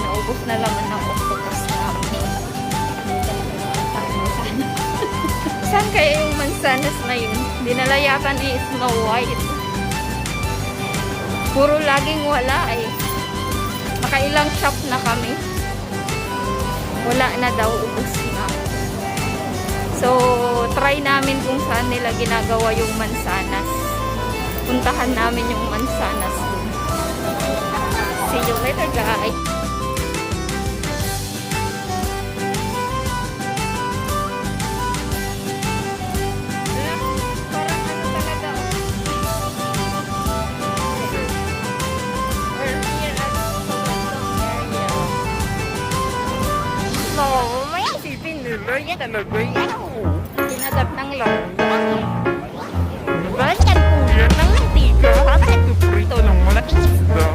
naubos na laman ng octopus namin. Saan kaya yung mansanas na yun? Dinala yata ni Snow White. Puro laging wala eh. Nakailang shop na kami. Wala na daw, ubos na. So, try namin kung saan nila ginagawa yung mansanas. Puntahan namin yung mansanas. See you later, guys. Parang ano talaga. We're here at Toronto area. No, may isipin nila. Yan talaga yan. Kinadap ng laro. Ganyan ulan ng mantika. Kasi piprito ng mga isda.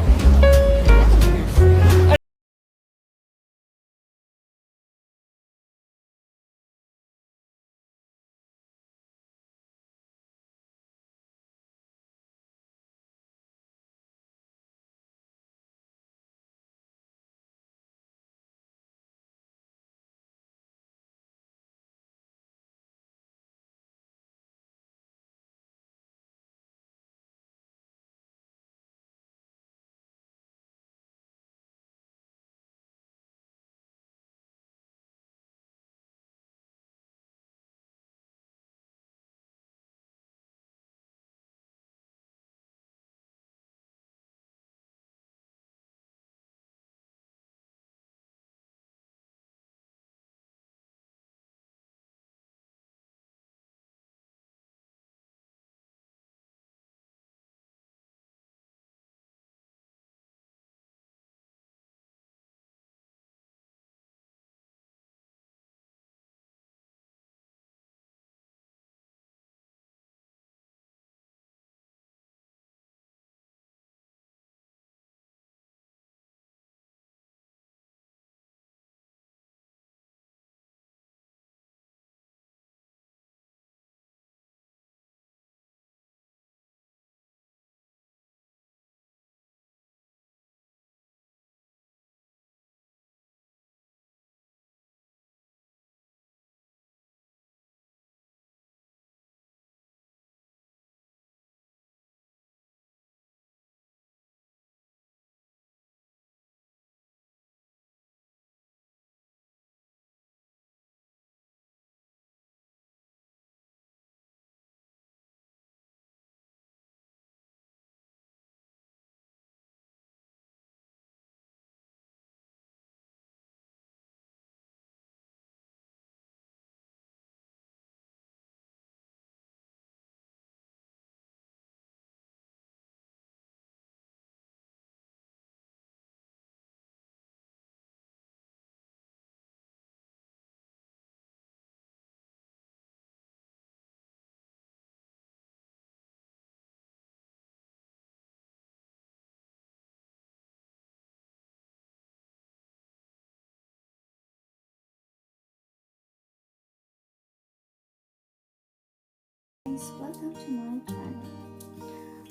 Welcome to my channel.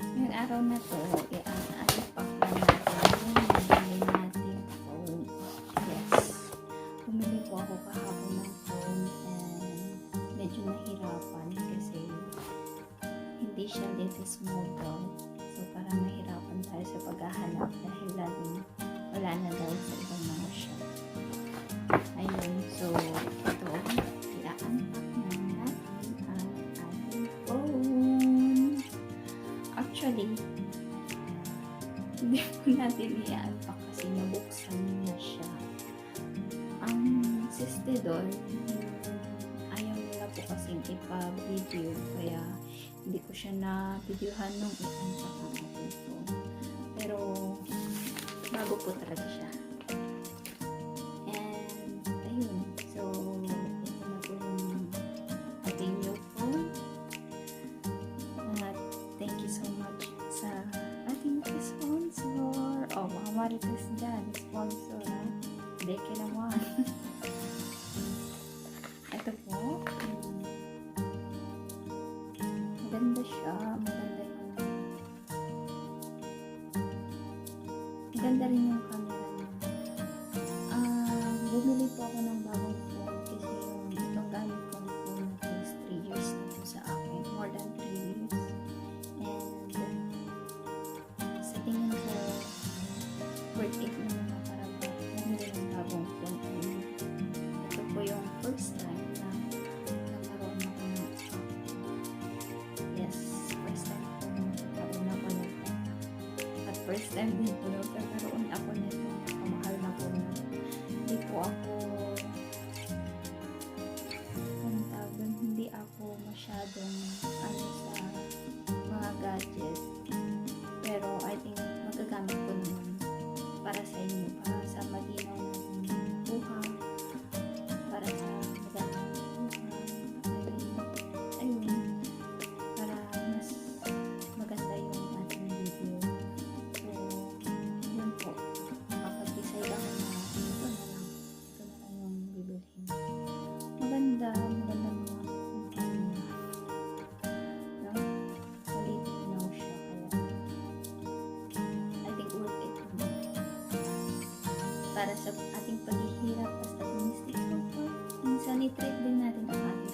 Ngayong araw na to, i-unpack na natin yung nabili natin phone. Yes. Bumili po ako kahapon ng phone and medyo nahirapan kasi hindi siya latest model. So parang nahirapan tayo sa paghahanap dahil laging wala na daw sa ibang mga shop. Ayun, so ito, i-unpack na natin ang ating phone. Actually, hindi po natin i-unpack kasi nabuksan niya siya. Ang sistedor, ayaw nila po kasing ipa-video kaya hindi ko siya na-videohan nung i-unpack ang ating phone. Pero bago po talaga siya. And ayun, so ito na po yung ating new phone. At thank you so much sa ating sponsor. Oh, mga marites dyan, sponsor ha. Deke naman. Ito po. Maganda siya. Maganda rin yung camera niya. time din po nagkakaroon ako nito. Kamahal na po na. Hindi po ako anong tawag doon? Hindi ako masyadong ano sa mga gadget. Pero I think magagamit ko naman para sa inyo, para sa malinaw ng buhay, para sa magandang buhay. I mean, para mas maganda yung ating video. So, yun po. Kapag decide ako na ito na lang yung bibilhin. Maganda mga kumpanya. No? Malinaw siya. Kaya, I think worth it. Para sa ating paghihirap, basta domestic support, minsan i-treat din natin ang ating